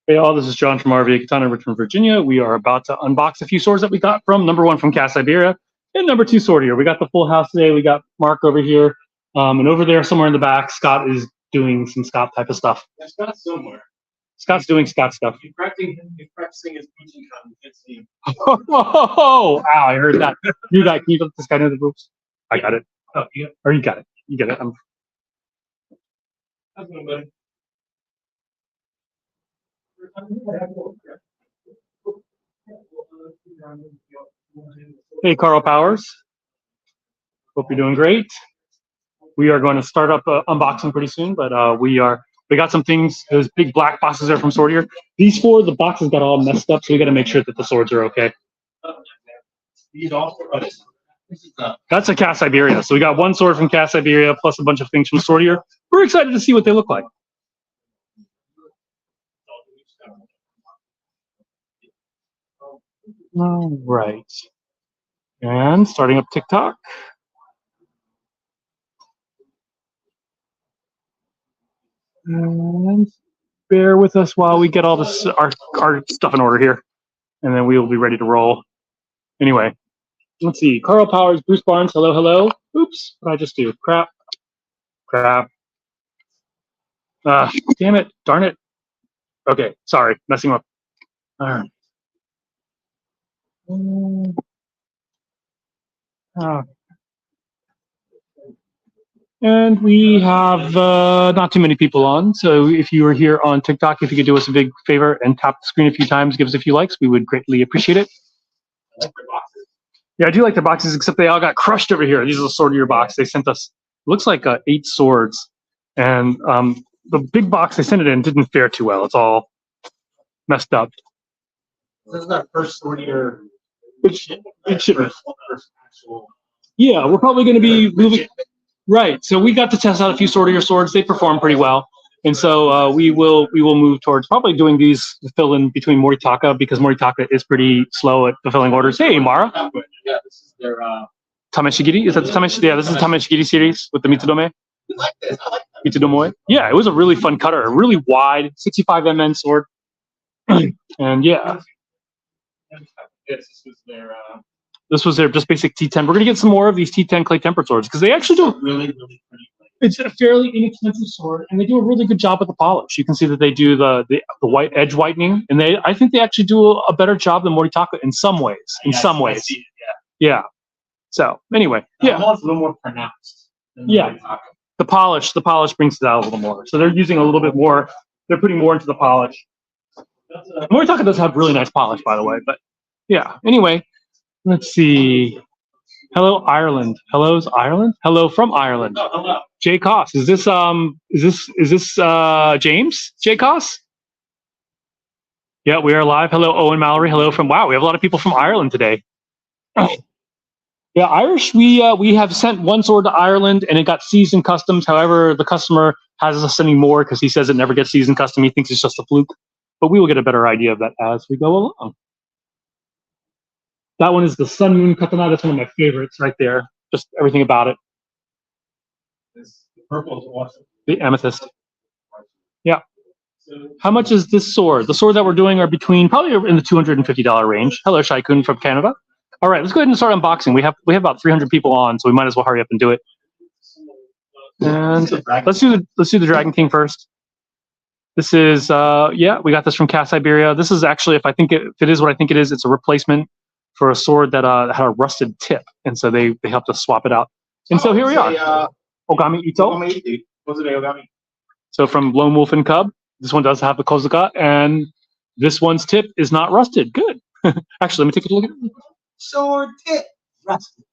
Hey all, this is John from RVA Katana, Richmond, Virginia. We are about to unbox a few swords that we got from #1 from Cast Siberia and #2 sword here. We got the full house today. We got Mark over here, and over there somewhere in the back, Scott is doing some Scott type of stuff. Yeah, Scott's somewhere. Scott's doing Scott stuff. He's practicing his teaching content. Oh, ow, I heard that. You guys, can you let this guy know the rules? I got it. Oh, yeah. Or you got it. You get it. How's it going, buddy? Hey, Carl Powers. Hope you're doing great. We are going to start up unboxing pretty soon, but we got some things. Those big black boxes there from Sword here. These four, the boxes got all messed up, so we got to make sure that the swords are okay. These also. That's a Cast Siberia. So we got one sword from Cast Siberia plus a bunch of things from Sword here. We're excited to see what they look like. All right. And starting up TikTok. And bear with us while we get all this our stuff in order here. And then we will be ready to roll. Anyway, let's see. Carl Powers, Bruce Barnes, hello, hello. Oops, what did I just do? Crap. Damn it. Darn it. Okay, sorry. Messing up. All right. And we have not too many people on, so if you are here on TikTok, if you could do us a big favor and tap the screen a few times, give us a few likes, we would greatly appreciate it. I like their boxes. Yeah, I do like their boxes, except they all got crushed over here. These are the Sword of your box. They sent us, looks like 8 swords, and the big box they sent it in didn't fare too well. It's all messed up. This is our first Sword year. It should. Yeah, we're probably going to be moving. Right, so we got to test out a few Sword of your swords. They perform pretty well, and so we will move towards probably doing these to fill in between Moritaka, because Moritaka is pretty slow at fulfilling orders. Hey, Mara. Yeah, this is their. Tameshigiri? Is that the Tameshigiri? Yeah, this is the Tameshigiri series with the Mitsudome. I like this. I like that. Mitsudomoe. Yeah, it was a really fun cutter, a really wide 65 MN sword, and yeah. This was their. This was their just basic T10. We're going to get some more of these T10 clay tempered swords because they actually do really pretty. It's a fairly inexpensive sword, and they do a really good job with the polish. You can see that they do the white edge whitening, and I think they actually do a better job than Moritaka in some ways. In some ways, yeah. So anyway, yeah, it's a little more pronounced. Yeah, the polish brings it out a little more. So they're using a little bit more. They're putting more into the polish. Moritaka does have really nice polish, by the way. But yeah, anyway. Let's see. Hello, Ireland. Hello's Ireland. Hello from Ireland. Oh, hello. Jay Koss. Is this James? Jay Koss? Yeah, we are live. Hello, Owen Mallory. Hello from we have a lot of people from Ireland today. Yeah, Irish. We have sent one sword to Ireland and it got seized in customs. However, the customer has us sending more because he says it never gets seized in custom. He thinks it's just a fluke. But we will get a better idea of that as we go along. That one is the Sun Moon Katana. That's one of my favorites right there. Just everything about it. This purple is awesome. The amethyst. Yeah. How much is this sword? The sword that we're doing are between probably in the $250 range. Hello, Shai Kun from Canada. All right, let's go ahead and start unboxing. We have about 300 people on, so we might as well hurry up and do it. And let's do the Dragon King first. This is yeah, we got this from Cast Siberia. This is actually, if it is what I think it is, it's a replacement for a sword that had a rusted tip, and so they helped us swap it out. And so here we are. Ogami Ito. So from Lone Wolf and Cub, this one does have the Kozuka, and this one's tip is not rusted. Good. Actually, let me take a look at it. Sword tip rusted.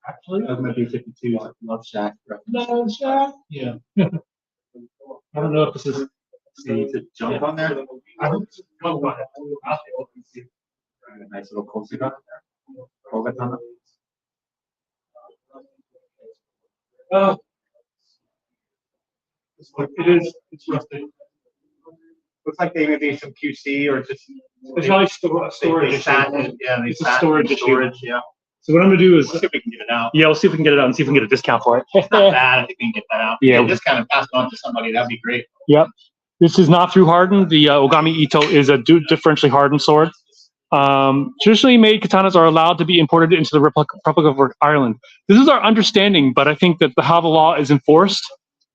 Actually, that might be 52. Love Shack. Love Shack. Yeah. I don't know if this is. Need to jump on there. I don't know. Nice little Kozuka. Kogatana. It's rusted. Looks like they maybe some QC or just. It's probably storage. They sat in, yeah, they It's a sat storage in storage, yeah. So what I'm gonna do is, Let's see if we can get it out. yeah, we'll see if we can get it out and see if we can get a discount for it. It's not bad. I think we can get that out. Yeah. Yeah, just kind of pass it on to somebody. That'd be great. Yep. This is not through hardened. The Ogami Ito is a differentially hardened sword. Traditionally made katanas are allowed to be imported into the Republic of Ireland. This is our understanding, but I think that how the law is enforced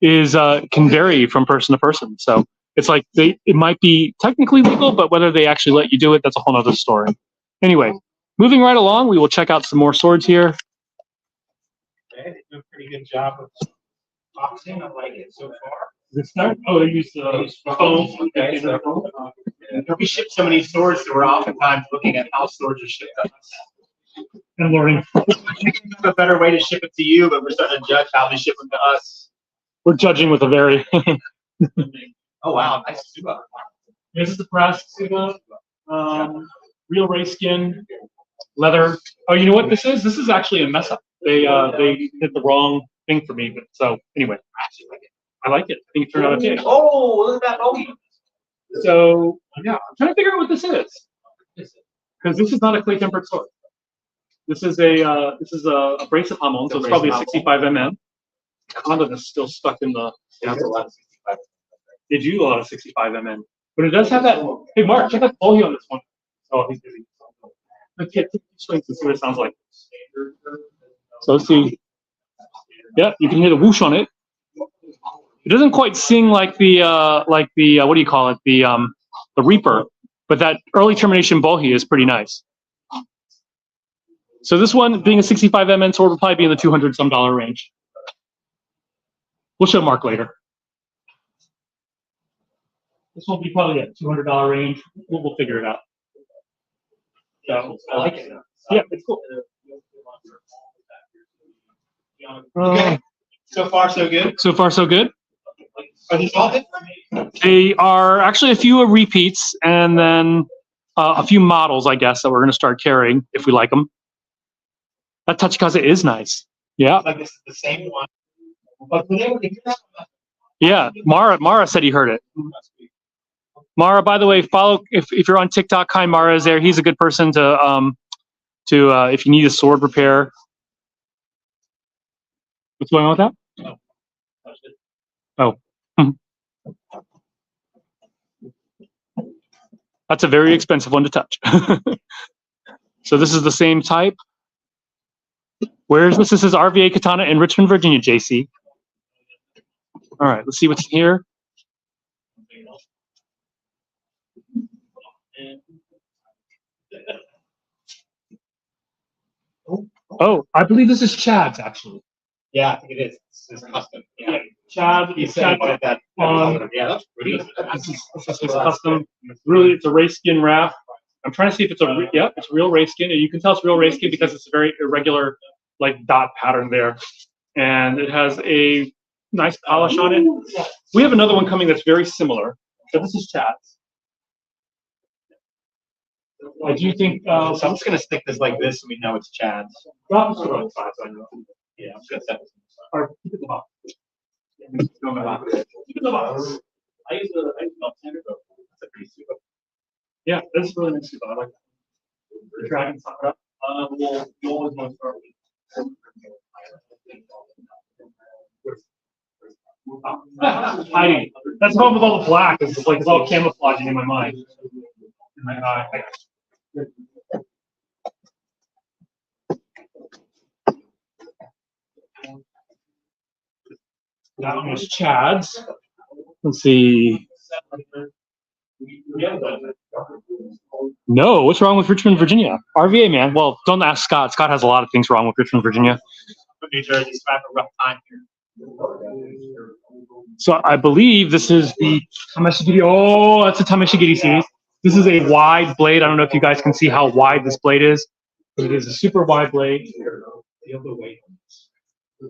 can vary from person to person. So it's like it might be technically legal, but whether they actually let you do it, that's a whole other story. Anyway, moving right along, we will check out some more swords here. Okay, they do a pretty good job of boxing. I like it so far. Oh, they use foam. Okay, so, we ship so many swords that we're oftentimes looking at how swords are shipped to us. And learning. We can have a better way to ship it to you, but we're starting to judge how they ship them to us. We're judging with a very. Oh wow, nice Suba. This is the press Suba. Real ray skin, leather. Oh, you know what this is? This is actually a mess up. They did the wrong thing for me. But so anyway, I like it. I think it turned out okay. Oh, look at that bogey. So yeah, I'm trying to figure out what this is because this is not a clay tempered sword. This is a abrasive hamon, so it's probably a 65 mm. Condom is still stuck in the. Yeah, that's a lot of 65. They do a lot of 65 mm, but it does have that. Hey, Mark, check out the bogey on this one. Oh, he's busy. Let's get swings and see what it sounds like. So let's see. Yeah, you can hear the whoosh on it. It doesn't quite sing like the what do you call it, the Reaper, but that early termination bohi is pretty nice. So this one, being a 65 mm sword, will probably be in the $200 some range. We'll show Mark later. This will be probably at $200 range. We'll figure it out. So I like it. yeah, it's cool. Okay. So far, so good. So far, so good. Are these all different? They are actually a few repeats, and then a few models, I guess, that we're going to start carrying if we like them. That Tachikaze is nice. Yeah. Like this is the same one. But were they able to hear that? Yeah. Mara said he heard it. Mara, by the way, follow if you're on TikTok. Hi, Mara is there. He's a good person to if you need a sword repair. What's going on with that? Oh. That's a very expensive one to touch. So this is the same type. Where's this? This is RVA Katana in Richmond, Virginia, JC. All right, let's see what's here. Oh, I believe this is Chad's actually. Yeah, I think it is. It's custom. Yeah. Chad, He said Chad, that. Yeah, that's pretty good. this is custom. Really, it's a ray skin wrap. I'm trying to see if it's it's real ray skin. And you can tell it's real ray skin because it's a very irregular, like dot pattern there, and it has a nice polish on it. We have another one coming that's very similar. So this is Chad's. I do think. So I'm just gonna stick this like this, so we know it's Chad's. Drop this around size, I know. Yeah, I'm just gonna set this. Or keep it in the box. Keep it in the box. I use the standard. That's a pretty super. Yeah, this is really nice. I like that. The dragon sakura. Well, you always want to start with. Hiding. That's the problem with all the black. It's like it's all camouflaging in my mind. In my eye. That one was Chad's. Let's see. No, what's wrong with Richmond, Virginia? RVA, man. Well, don't ask Scott. Scott has a lot of things wrong with Richmond, Virginia. New Jersey's having a rough time here. So I believe this is the Tameshigiri. Oh, that's a Tameshigiri series. This is a wide blade. I don't know if you guys can see how wide this blade is, but it is a super wide blade.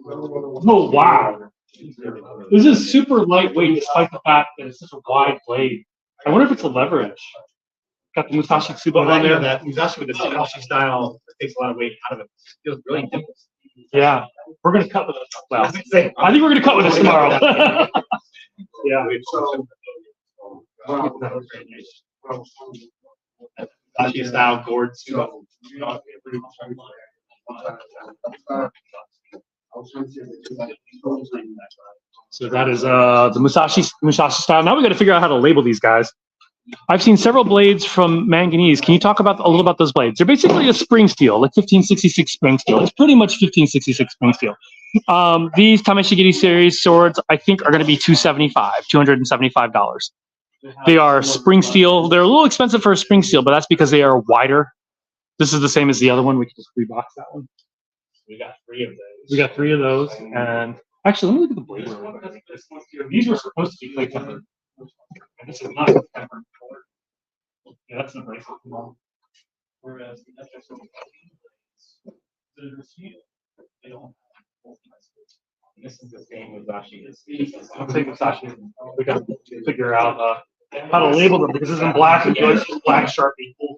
Oh, wow. This is super lightweight despite the fact that it's such a wide blade. I wonder if it's a leverage. Got the Musashi Tsuba on there. That Musashi with the Musashi style takes a lot of weight out of it. It feels really different. Yeah, we're gonna cut with it. Well, I think we're gonna cut with this tomorrow. Yeah. Musashi style gourd Tsuba. So that is the Musashi style. Now we got to figure out how to label these guys. I've seen several blades from manganese. Can you talk about a little about those blades? They're basically a spring steel, like 1566 spring steel. It's pretty much 1566 spring steel. These Tameshigiri series swords, I think, are going to be $275. They are spring steel. They're a little expensive for a spring steel, but that's because they are wider. This is the same as the other one. We can just rebox that one. We got 3 of those. We got 3 of those, and actually, let me look at the blades. These were supposed to be plate tempered. This is not tempered. Yeah, that's the bracelet. Whereas the FXO they don't. This is the same Musashi. I'll take Musashi. We got to figure out how to label them because this is in black and yours is black Sharpie. We're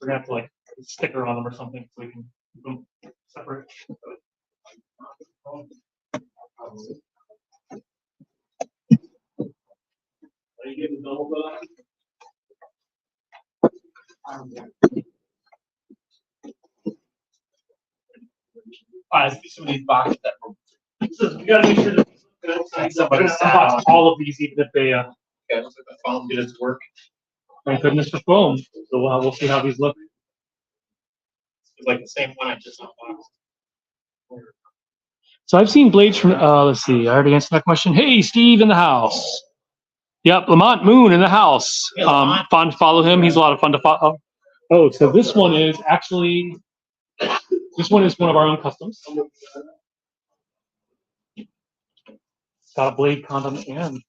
gonna have to like put a sticker on them or something so we can keep them separate. Are you getting double book? Let's do some of these boxes that were. We gotta make sure that somebody unbox all of these, even if they Okay, looks like the foam did its work. thank goodness for foam. So we'll see how these look. It's like the same one I just unboxed. So I've seen blades from let's see, I already answered that question. Hey, Steve in the house. Yep, Lamont Moon in the house. Yeah, Fun to follow him. He's a lot of fun to follow. Oh, so this one is actually one of our own customs. Got a blade condom and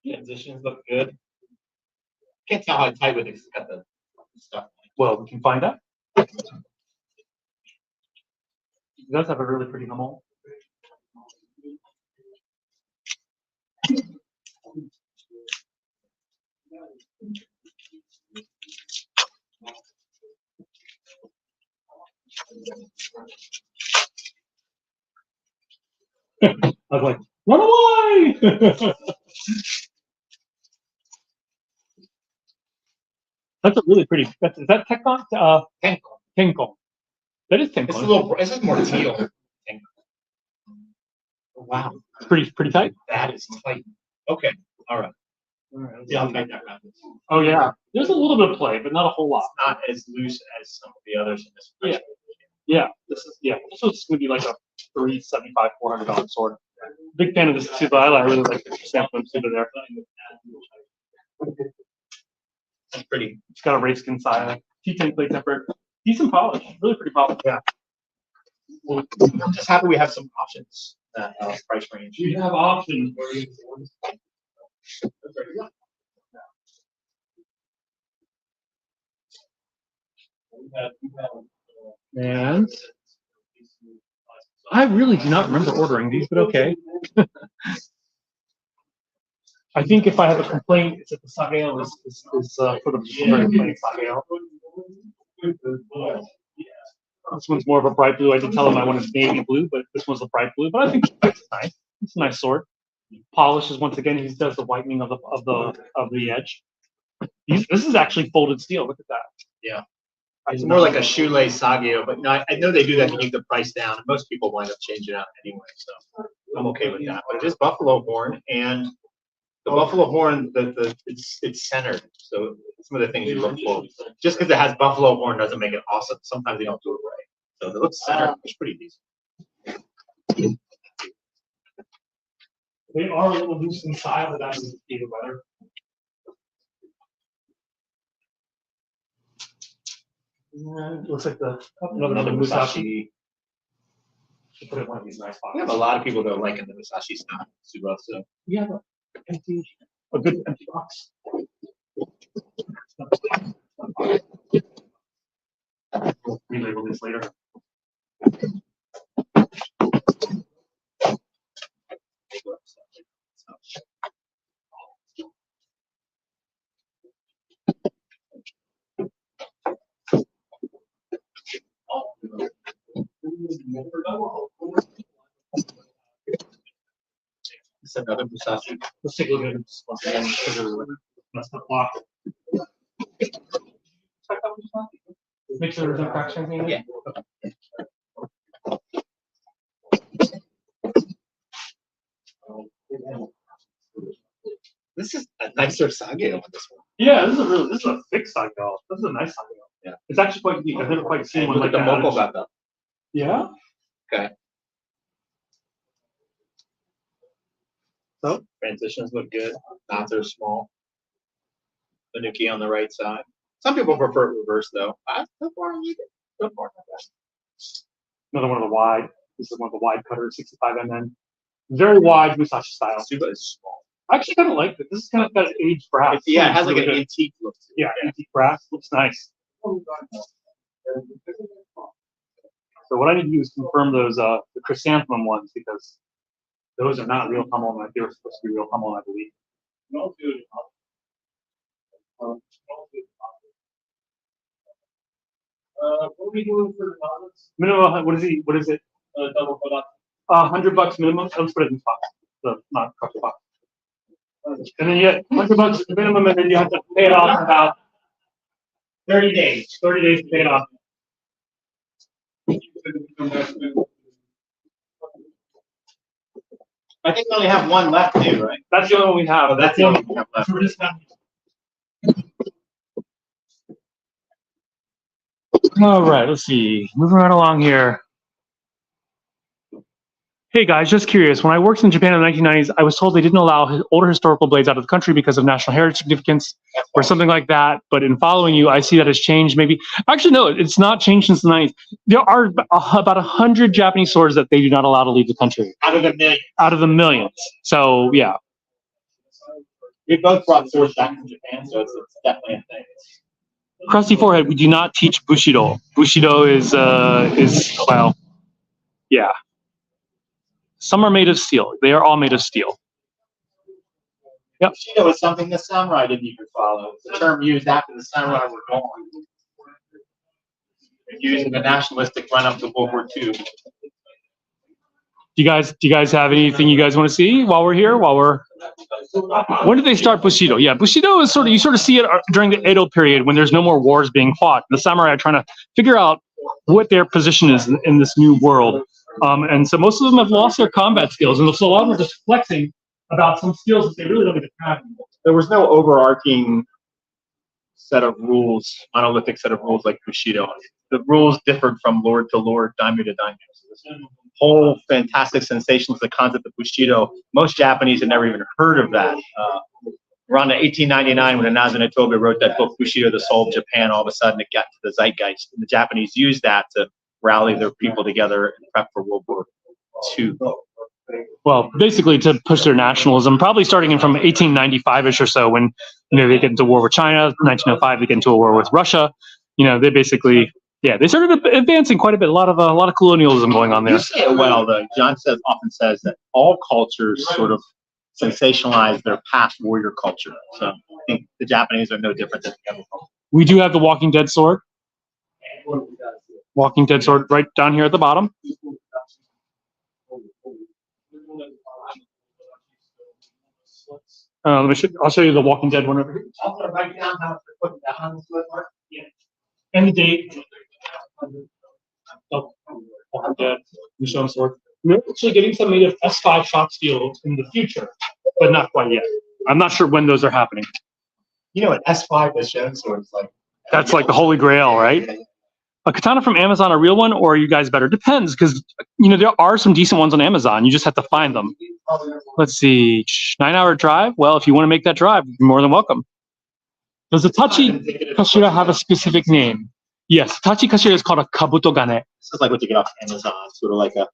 transitions look good. Can't tell how tight with it. It's got the stuff. well, we can find out. It does have a really pretty hummel. I was like, run away! That's a really pretty. Is that Tenkon? Tenkon. That is Tenkon. It's a little. This is more teal. Wow, It's pretty tight. that is tight. Okay, all right. Yeah, I'll take that. Oh yeah, there's a little bit of play, but not a whole lot. It's not as loose as some of the others in this. Yeah. Yeah, this is going to be like a $375, $400 sword. Big fan of this too, but I really like the sampling too there. It's pretty. It's got a race skin side, T10 plate tempered, decent polish, really pretty polish. Yeah. Well, I'm just happy we have some options that price range. We have options for you. And I really do not remember ordering these, but okay. I think if I have a complaint, it's that the Sageo is for the very plain Sageo. This one's more of a bright blue. I did tell him I wanted navy blue, but this one's a bright blue. But I think it's nice. It's a nice sword. Polish is once again he does the whitening of the edge. This is actually folded steel. Look at that. Yeah. It's more like a shoelace Sagio, but no, I know they do that to keep the price down. And most people wind up changing out anyway, so I'm okay with that. But it is buffalo horn, and the buffalo horn, it's centered. So some of the things you look for, just because it has buffalo horn doesn't make it awesome. Sometimes they don't do it right. So it looks centered. It's pretty decent. They are a little loose inside, but that is even better. It looks like another Musashi. Should put it in one of these nice boxes. We have a lot of people that are liking the Musashi style. So We have a good empty box. We'll relabel this later. It's another Musashi. Let's take a look at it just once again. That's the block. Make sure there's no cracks or anything. Yeah. This is a nicer Sageo on this one. Yeah, this is a thick Sageo. This is a nice Sageo. Yeah. It's actually quite unique. I've never quite seen one Look like at the that. Moko back up. Yeah. Okay. So transitions look good. Knots are small. The Nuki on the right side. Some people prefer it reverse though. So far, you can go for it. Another one of the wide. This is one of the wide cutters, 65 mm. Very wide Musashi style. Suba is small. I actually kind of like it. This is kind of got aged brass. Yeah, it has like really an good. antique look. Yeah, antique brass. Looks nice. So what I need to do is confirm those the chrysanthemum ones because those are not real Hummel. They were supposed to be real Hummel, I believe. What are we doing for deposits? Minimum. What is it? Double put $100 minimum. Let's put it in the box. Not across the box. And then you get $100 minimum, and then you have to pay it off in about 30 days. 30 days to pay it off. I think we only have one left too, right? That's the only one we have. Oh, that's the only one we have left. We're just not. All right, let's see. Moving right along here. Hey guys, just curious. When I worked in Japan in the 1990s, I was told they didn't allow older historical blades out of the country because of national heritage significance or something like that. But in following you, I see that has changed. Maybe actually no, it's not changed since the 90s. There are about 100 Japanese swords that they do not allow to leave the country. Out of the million. Out of the millions. So yeah. We both brought swords back from Japan, so it's definitely a thing. Crusty forehead. We do not teach Bushido. Bushido is well, yeah. Some are made of steel. They are all made of steel. Yep. Bushido is something the samurai didn't even follow. It's a term used after the samurai were gone. Used in the nationalistic run-up to World War II. Do you guys have anything you guys want to see while we're here? When did they start Bushido? Yeah, Bushido is you sort of see it during the Edo period when there's no more wars being fought. The samurai are trying to figure out what their position is in this new world. And so most of them have lost their combat skills, and so a lot of them are just flexing about some skills that they really don't even have anymore. There was no overarching set of rules, monolithic set of rules like Bushido. The rules differed from lord to lord, daimyo to daimyo. So this whole fantastic sensation, the concept of Bushido, most Japanese had never even heard of that. Around 1899, when Naginata wrote that book, Bushido, the Soul of Japan, all of a sudden it got to the zeitgeist. And the Japanese used that to rally their people together and prep for World War II. Well, basically to push their nationalism, probably starting in from 1895-ish or so, when they get into war with China. 1905, they get into a war with Russia. They basically, they started advancing quite a bit. A lot of colonialism going on there. You say it well, though. John often says that all cultures sort of sensationalize their past warrior culture. So I think the Japanese are no different than the other cultures. We do have the Walking Dead sword. Walking Dead sword right down here at the bottom. I'll show you the Walking Dead one over here. Also, write down how much they're putting down on the sword mark. Yeah. And the date. Walking Dead. Michonne sword. We're actually getting some made of S5 shot steel in the future, but not quite yet. I'm not sure when those are happening. An S5 Michonne sword is like. That's like the holy grail, right? A katana from Amazon, a real one, or are you guys better? Depends, because there are some decent ones on Amazon. You just have to find them. Let's see, 9-hour drive. Well, if you want to make that drive, you're more than welcome. Does the Tachi Kashira have a specific name? Yes, Tachi Kashira is called a kabuto gane. This is like what you get off Amazon, sort of like a,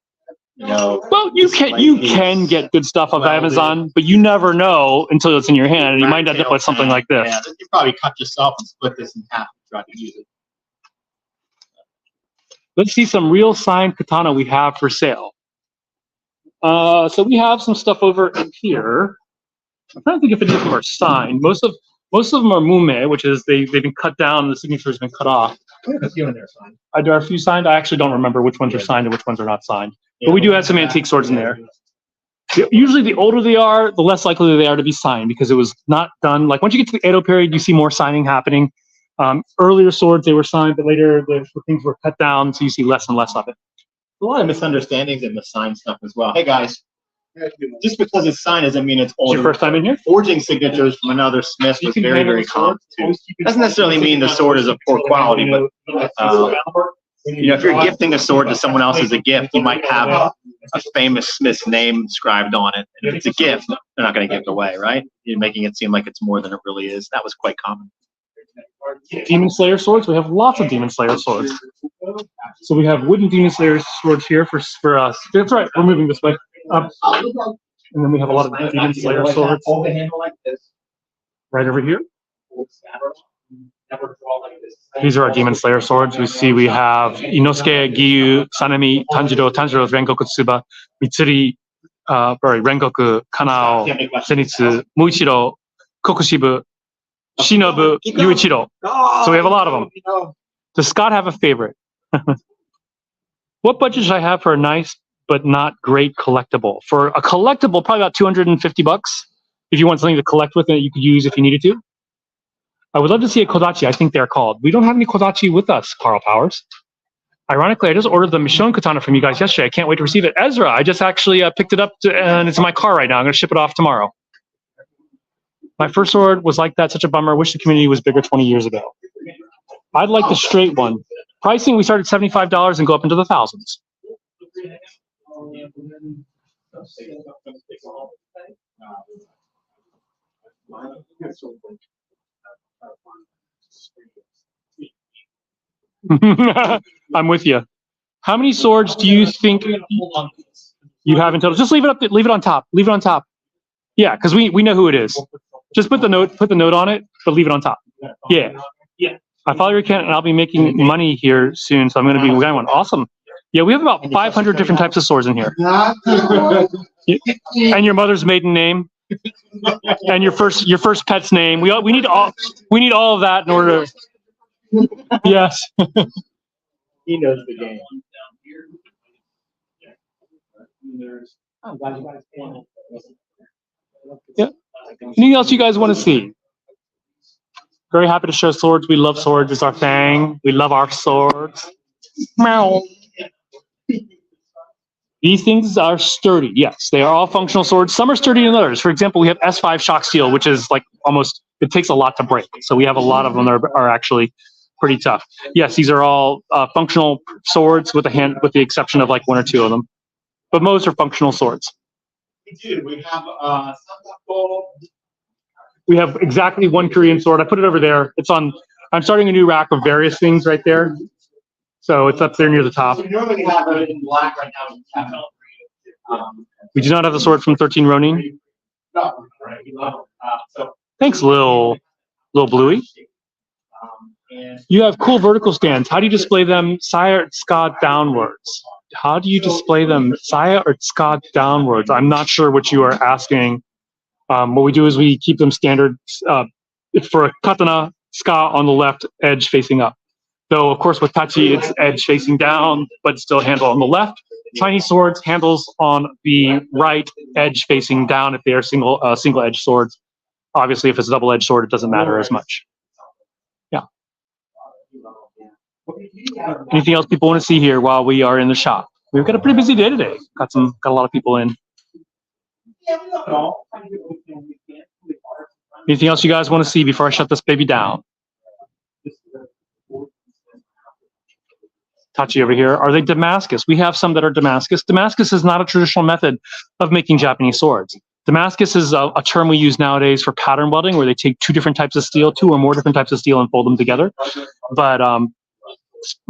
Well, you can get good stuff off Amazon, but you never know until it's in your hand, and you might end up with something like this. Yeah, you probably cut yourself and split this in half and try to use it. Let's see some real signed katana we have for sale. So we have some stuff over in here. I'm trying to think if any of them are signed. Most of them are mume, which is they've been cut down, the signature has been cut off. We have a few in there signed. There are a few signed. I actually don't remember which ones are signed and which ones are not signed. But we do have some antique swords in there. Usually, the older they are, the less likely they are to be signed because it was not done. Like once you get to the Edo period, you see more signing happening. Earlier swords they were signed, but later the things were cut down, so you see less and less of it. A lot of misunderstandings in the sign stuff as well. Hey guys, just because it's signed doesn't mean it's older. It's your first time in here? Forging signatures from another smith was very, very common too. Doesn't necessarily mean the sword is of poor quality, but if you're gifting a sword to someone else as a gift, you might have a famous smith's name inscribed on it. And if it's a gift, they're not going to give it away, right? You're making it seem like it's more than it really is. That was quite common. Demon Slayer swords. We have lots of Demon Slayer swords. So we have wooden Demon Slayer swords here for us. That's right. We're moving this way. And then we have a lot of Demon Slayer swords right over here. These are our Demon Slayer swords. We have Inosuke, Giyu, Sanemi, Tanjiro, Tanjiro's Rengoku Tsuba, Mitsuri, Rengoku, Kanao, Zenitsu, Muichiro, Kokushibu, Shinobu, Yuichiro. So we have a lot of them. Does Scott have a favorite? What budget should I have for a nice but not great collectible? For a collectible, probably about $250. If you want something to collect with it, you could use if you needed to. I would love to see a Kodachi. I think they're called. We don't have any Kodachi with us, Carl Powers. Ironically, I just ordered the Michonne katana from you guys yesterday. I can't wait to receive it. Ezra, I just actually picked it up and it's in my car right now. I'm going to ship it off tomorrow. My first sword was like that. Such a bummer. Wish the community was bigger 20 years ago. I'd like the straight one. Pricing, we start at $75 and go up into the thousands. I'm with you. How many swords do you think you have in total? Just leave it up. Leave it on top. Leave it on top. Yeah, because we know who it is. Just put the note on it, but leave it on top. Yeah. I follow your account, and I'll be making money here soon, so I'm going to be getting one. Awesome. Yeah, we have about 500 different types of swords in here. And your mother's maiden name, and your first pet's name. We need all of that in order to. Yes. He knows the game. Yeah. Anything else you guys want to see? Very happy to show swords. We love swords. It's our thing. We love our swords. Meow. These things are sturdy. Yes, they are all functional swords. Some are sturdier than others. For example, we have S5 shock steel, which is like almost, it takes a lot to break. So we have a lot of them that are actually pretty tough. Yes, these are all functional swords with the exception of like one or two of them. But most are functional swords. We have exactly one Korean sword. I put it over there. It's on. I'm starting a new rack of various things right there. So it's up there near the top. We normally have it in black right now. We do not have the sword from 13 Ronin. No. Thanks, Lil Bluey. You have cool vertical stands. How do you display them? Saya or ska downwards. How do you display them? Saya or ska downwards? I'm not sure what you are asking. What we do is we keep them standard. For a katana, ska on the left, edge facing up. Though, of course, with tachi, it's edge facing down, but still handle on the left. Chinese swords, handles on the right, edge facing down if they are single edge swords. Obviously, if it's a double edged sword, it doesn't matter as much. Yeah. Anything else people want to see here while we are in the shop? We've got a pretty busy day today. Got a lot of people in. Anything else you guys want to see before I shut this baby down? Tachi over here. Are they Damascus? We have some that are Damascus. Damascus is not a traditional method of making Japanese swords. Damascus is a term we use nowadays for pattern welding, where they take two different types of steel, two or more different types of steel, and fold them together. But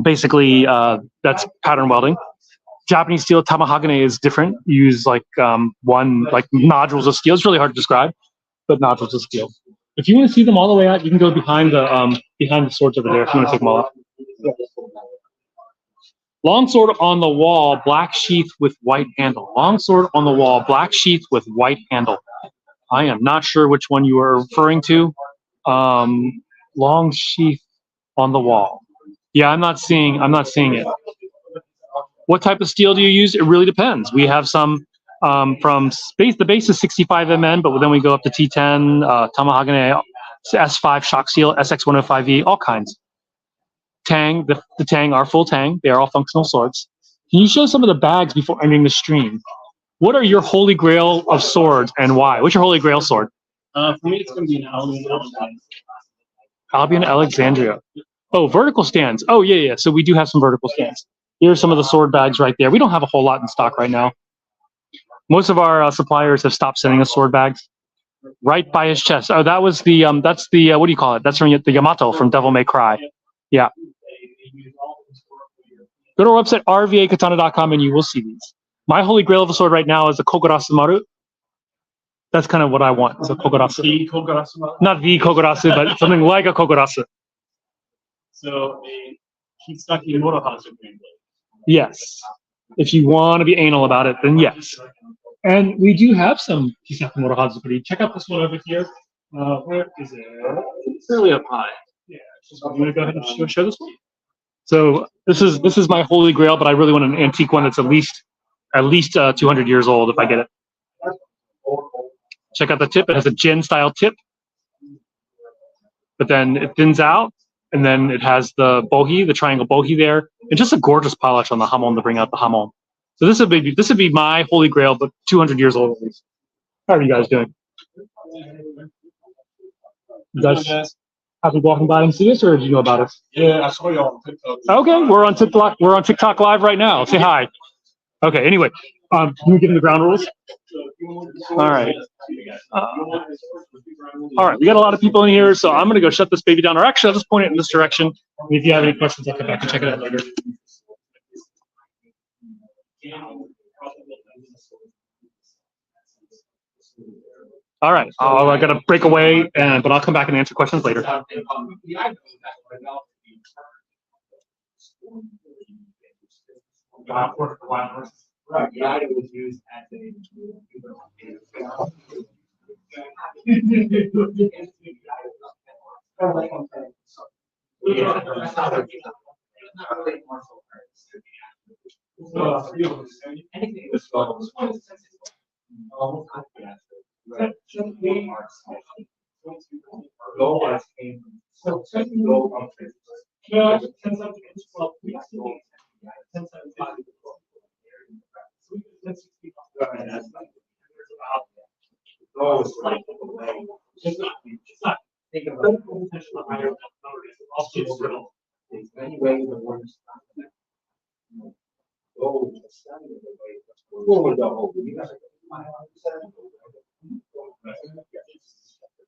basically, that's pattern welding. Japanese steel, tamahagane, is different. You use like nodules of steel. It's really hard to describe, but nodules of steel. If you want to see them all the way out, you can go behind the swords over there if you want to take them all out. Long sword on the wall, black sheath with white handle. Long sword on the wall, black sheath with white handle. I am not sure which one you are referring to. Long sheath on the wall. Yeah, I'm not seeing it. What type of steel do you use? It really depends. We have some From space, the base is 65 mm, but then we go up to T10, Tamahagane, S5 shock seal, SX105E, all kinds. Tang, the Tang are full Tang. They are all functional swords. Can you show some of the bags before ending the stream? What are your holy grail of swords and why? What's your holy grail sword? For me, it's going to be an Albion. Albion Alexandria. Oh, vertical stands. Oh, yeah. So we do have some vertical stands. Here are some of the sword bags right there. We don't have a whole lot in stock right now. Most of our suppliers have stopped sending us sword bags. Right by his chest. Oh, that was the that's the what do you call it? That's from the Yamato from Devil May Cry. Yeah. Go to our website rvakatana.com and you will see these. My holy grail of a sword right now is the Kogurasu Maru. That's kind of what I want. Is a Kogurasu. The Kogurasu. Not the Kogurasu, but something like a Kogurasu. So a Kitsaki Morohazu. Yes. If you want to be anal about it, then yes. And we do have some Kisaki Morohazu. Check out this one over here. Where is it? It's really up high. Yeah. So you want to go ahead and show this one? So this is my holy grail, but I really want an antique one that's at least 200 years old if I get it. Check out the tip. It has a Gen style tip, but then it thins out, and then it has the bohi, the triangle bohi there, and just a gorgeous polish on the hamon to bring out the hamon. So this would be my holy grail, but 200 years old at least. How are you guys doing? You guys happy walking by and see us, or did you know about us? Yeah, I saw you on TikTok. Okay, we're on TikTok. We're on TikTok live right now. Say hi. Okay. Anyway, can we give them the ground rules? All right. All right. We got a lot of people in here, so I'm going to go shut this baby down. Or actually, I'll just point it in this direction. And if you have any questions, I'll come back and check it out later. All right. I got to break away, but I'll come back and answer questions later. Right, yeah, it was used as a.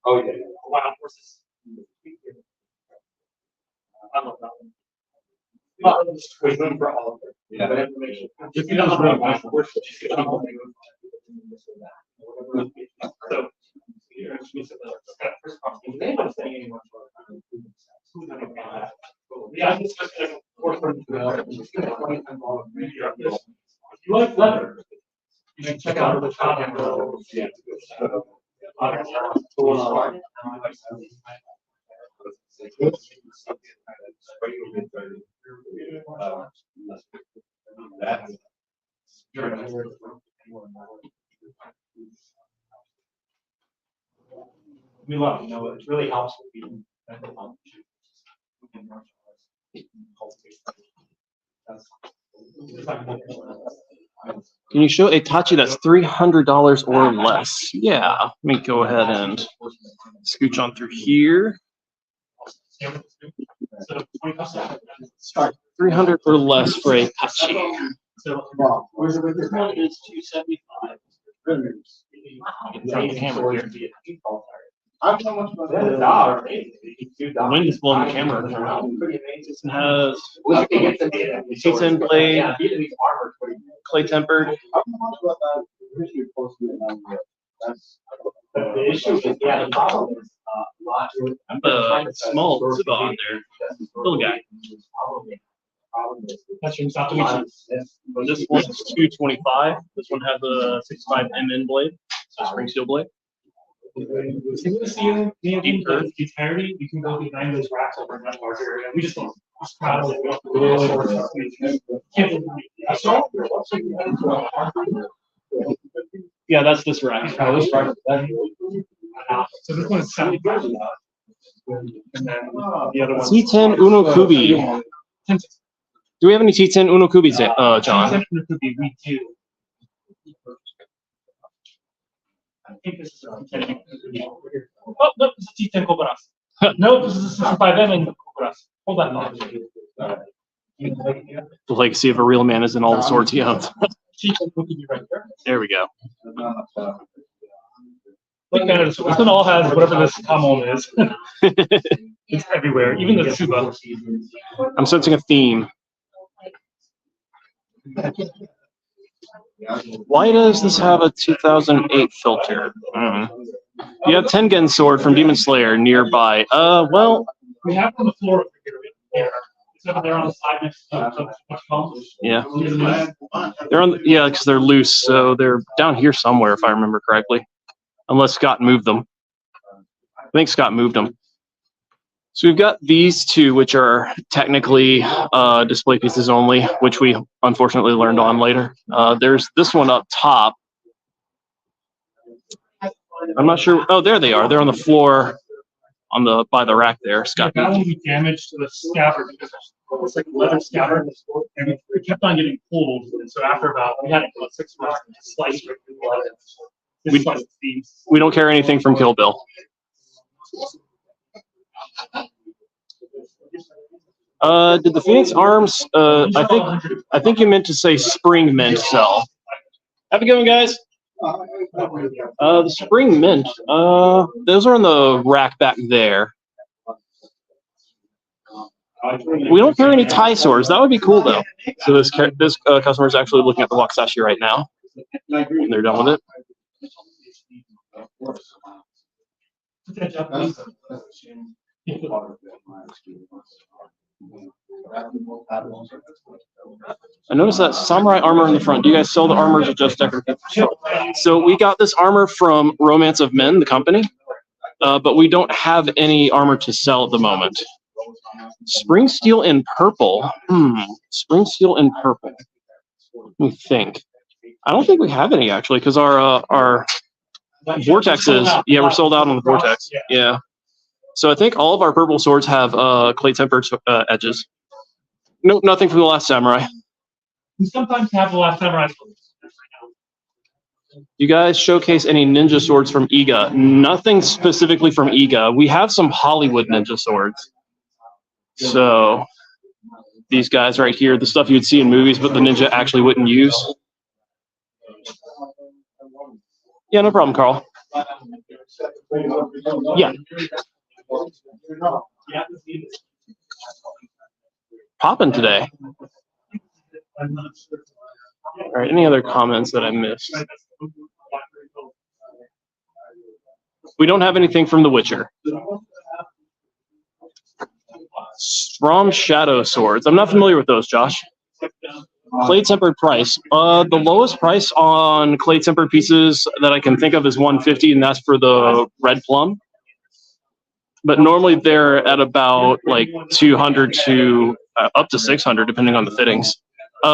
Oh yeah. Wow. For all of it. Yeah. But information. If you don't if you like leather, you should check out the top end. We love, it really helps with being mental health issues. Can you show Itachi that's $300 or less? Yeah, let me go ahead and scooch on through here. Start 300 or less for Itachi. So this one is 275. The camera here. The wind is blowing the camera around. It has T10 blade, clay tempered. The issue is, the problem is, I'm a small Zuba on there. Little guy. That's from South America. This one's 225. This one has a 65 MN blade, so spring steel blade. If you want to see the entirety, you can go behind those racks over in that large area. We just don't. Yeah, that's this rack. So this one is 75. And then the other one's T10 Uno Kubi. Do we have any T10 Uno Kubis, John? T10 Uno Kubi, we do. I think this is a T10 Uno Kubi. Oh, no, this is T10 Cobras. No, this is a 65M and Cobras. Hold on. The legacy of a real man is in all the swords he owns. T10 Kubi right there. There we go. Look at it. This one all has whatever this Kamon is. It's everywhere, even the Tsuba. I'm sensing a theme. Why does this have a 2008 filter? You have Tengen sword from Demon Slayer nearby. Well, We have on the floor here. It's over there on the side next to the phone. yeah. They're on, yeah, because they're loose, so they're down here somewhere, if I remember correctly. Unless Scott moved them. I think Scott moved them. So we've got these two, which are technically display pieces only, which we unfortunately learned on later. There's this one up top. I'm not sure. Oh, there they are. They're on the floor, by the rack there. Scott. That one we damaged to the scabbard because it's like a leather scabbard, and it kept on getting pulled. And so after we had about 6 months to slice it through blood. We don't care anything from Kill Bill. Did the Phoenix Arms? I think you meant to say Spring Mint sell. Have a good one, guys. The Spring Mint. Those are on the rack back there. We don't carry any tie swords. That would be cool though. So this customer is actually looking at the Wakizashi right now, and they're done with it. I noticed that samurai armor in the front. Do you guys sell the armors or just decorative? So we got this armor from Romance of Men, the company, but we don't have any armor to sell at the moment. Spring Steel in purple. Spring Steel in purple. Let me think. I don't think we have any actually, because our Vortexes, yeah, we're sold out on the Vortex. Yeah. So I think all of our purple swords have clay tempered edges. Nope, nothing from the Last Samurai. We sometimes have the Last Samurai. You guys showcase any ninja swords from Iga? Nothing specifically from Iga. We have some Hollywood ninja swords. So these guys right here, the stuff you'd see in movies, but the ninja actually wouldn't use. Yeah, no problem, Carl. Yeah. Popping today. All right, any other comments that I missed? We don't have anything from The Witcher. Strom Shadow Swords. I'm not familiar with those, Josh. Clay tempered price. The lowest price on clay tempered pieces that I can think of is $150, and that's for the red plum. But normally they're at about like $200 to up to $600, depending on the fittings.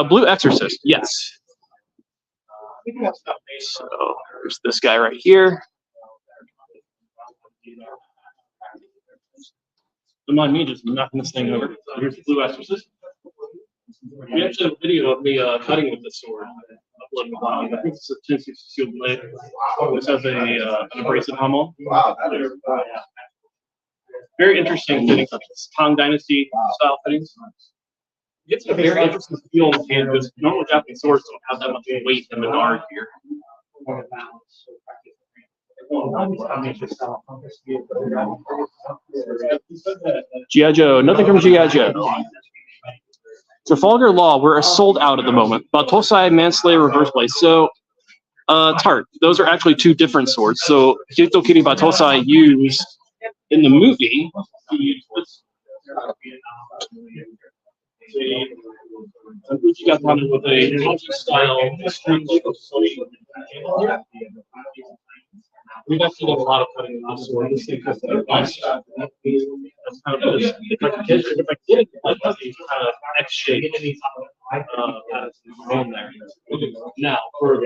Blue Exorcist, yes. So there's this guy right here. Don't mind me just knocking this thing over. So here's the Blue Exorcist. We actually have a video of me cutting with this sword. Uploaded a while. I think it's a 260 steel blade. This has an abrasive hummel. Very interesting fittings, Tang Dynasty style fittings. It gets a very interesting feel in the hand because normal Japanese swords don't have that much weight in the guard here. G.I. Joe, nothing from G.I. Joe. Trafalgar Law, we're sold out at the moment. Batosai, Manslayer, Reverse Blade. So, Tart, those are actually two different swords. So, Hitokiri Batosai used in the movie, he used this. Gucci got done with a Hachi style string. We've actually done a lot of cutting in this sword. This thing has to be nice. If I did it, I'd have these kind of X shape. Has grown there. Now for the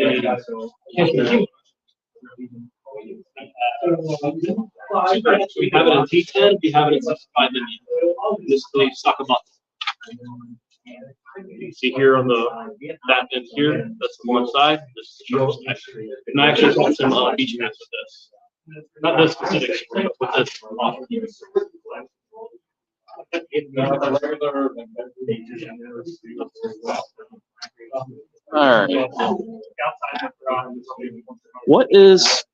we have it in T10, we have it in 65 Indian. This is the stock a month. You see here on the that end here, that's the one side, this is the sharp side. And I actually bought some beach hats with this. Not this specific spray, but with this model. All right. What is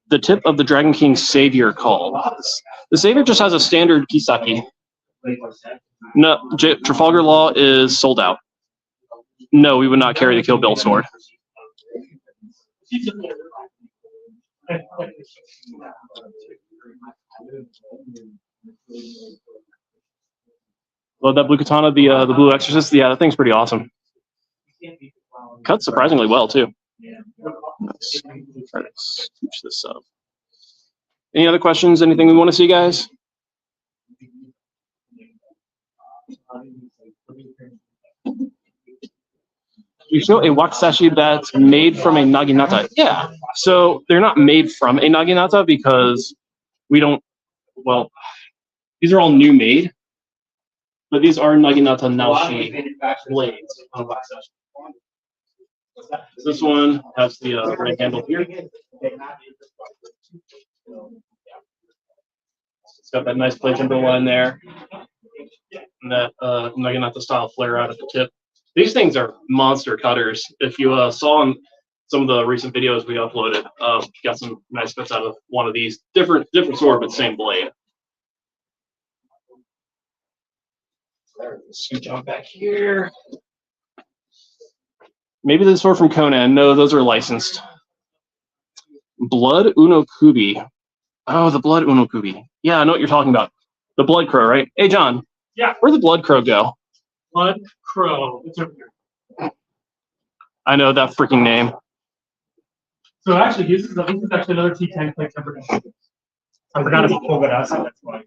the tip of the Dragon King Savior called? The Savior just has a standard Kisaki. No, Trafalgar Law is sold out. No, we would not carry the Kill Bill sword. Love that blue katana, the blue exorcist. Yeah, that thing's pretty awesome. Cuts surprisingly well too. Let's try to switch this up. Any other questions? Anything we want to see, guys? You show a wakizashi that's made from a naginata. Yeah. So they're not made from a naginata because we don't. Well, these are all new made, but these are naginata naoshi blades on a wakizashi. This one has the red handle here. It's got that nice plate timber line there, and that naginata style flare out at the tip. These things are monster cutters. If you saw in some of the recent videos we uploaded, got some nice cuts out of one of these. Different sword, but same blade. Switch on back here. Maybe the sword from Conan. No, those are licensed. Blood Unokubi. Oh, the Blood Unokubi. Yeah, I know what you're talking about. The Blood Crow, right? Hey, John. Yeah. Where'd the Blood Crow go? Blood Crow. It's over here. I know that freaking name. So actually, this is actually another T10 plate tempered. I forgot about Kogarasi. That's why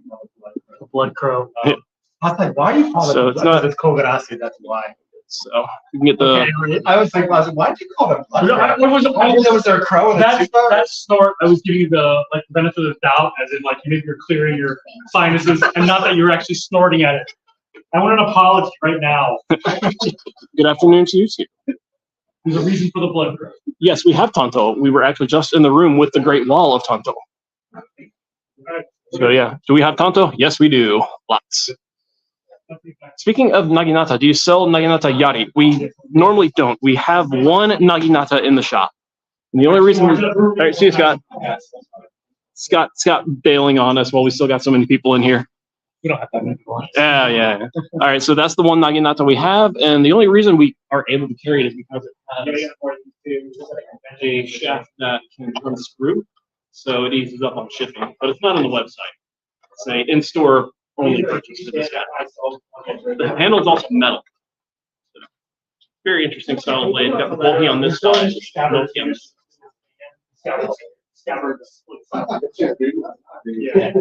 the Blood Crow. I was like, why are you calling So it? it's not. It's Kogarasi. That's why. So you can get the. Okay, I was thinking, why did you call them? There was their crow. That snort. I was giving you the benefit of the doubt, as in maybe you're clearing your sinuses, and not that you're actually snorting at it. I want an apology right now. Good afternoon to you too. There's a reason for the blood crow. Yes, we have Tonto. We were actually just in the room with the Great Wall of Tonto. So yeah, do we have Tonto? Yes, we do. Lots. Speaking of Naginata, do you sell Naginata Yari? We normally don't. We have one Naginata in the shop. And the only reason all right, see you, Scott. Scott bailing on us while we still got so many people in here. We don't have that many people. Yeah. All right, so that's the one Naginata we have, and the only reason we are able to carry it is because it has a shaft that can unscrew, so it eases up on shipping. But it's not on the website. It's an in-store only purchase for this guy. The handle is also metal. So, very interesting style of blade. Got the bulky on this side. Yeah.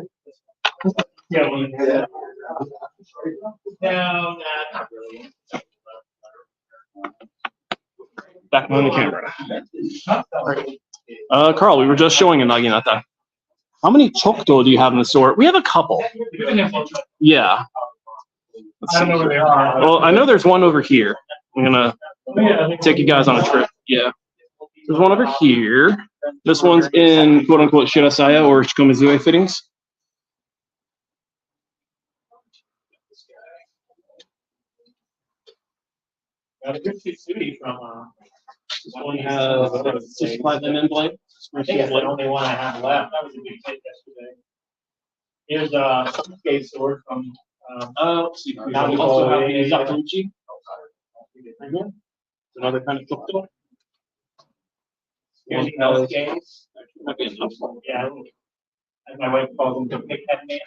No, not really. Back on the camera. Carl, we were just showing a Naginata. How many Chokto do you have in the store? We have a couple. Yeah. I don't know where they are. Well, I know there's one over here. I'm gonna take you guys on a trip. Yeah. There's one over here. This one's in quote unquote Shirasaya or Shikomizue fittings. Got a good Kitsui from This one has 65 mm blade. I think it's the only one I have left. That was a big hit yesterday. Here's a skate sword from Let's see. We also have the Zakaruchi. Another kind of Chokto. here's the Elskades. Yeah. As my wife calls them, the big head man.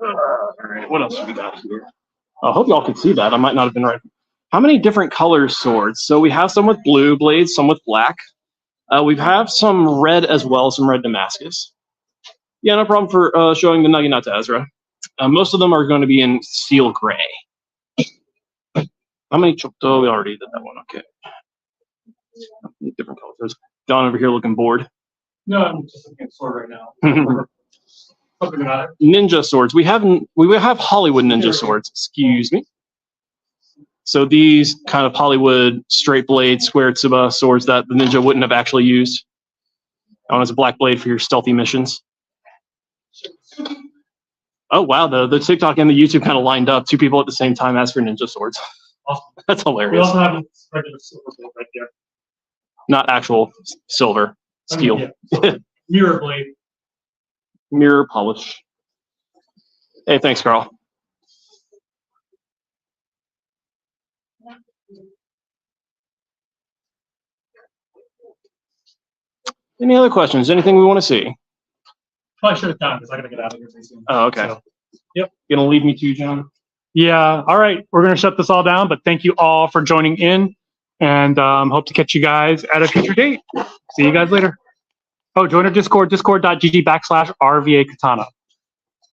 All right, what else do we got here? I hope y'all can see that. I might not have been right. How many different colors swords? So we have some with blue blades, some with black. We have some red as well, some red Damascus. Yeah, no problem for showing the Naginata Ezra. Most of them are going to be in steel gray. How many? Oh, we already did that one. Okay. Different colors. There's Don over here looking bored. No, I'm just looking at sword right now. Something about it. Ninja swords. We have Hollywood ninja swords. Excuse me. So these kind of Hollywood straight blade square tsuba swords that the ninja wouldn't have actually used. That one has a black blade for your stealthy missions. Oh wow, the TikTok and the YouTube kind of lined up. Two people at the same time asked for ninja swords. Awesome. That's We hilarious. also have regular silver blade right there. Not actual silver, steel. I mean, yeah, mirror blade. Mirror polish. Hey, thanks, Carl. Any other questions? Anything we want to see? Probably should have done because I gotta get out of here pretty soon. Oh, okay. So, yep. Gonna leave me to John? Yeah. All right. We're gonna shut this all down, but thank you all for joining in, and hope to catch you guys at a future date. See you guys later. Oh, join our Discord, discord.gg/RVA Katana.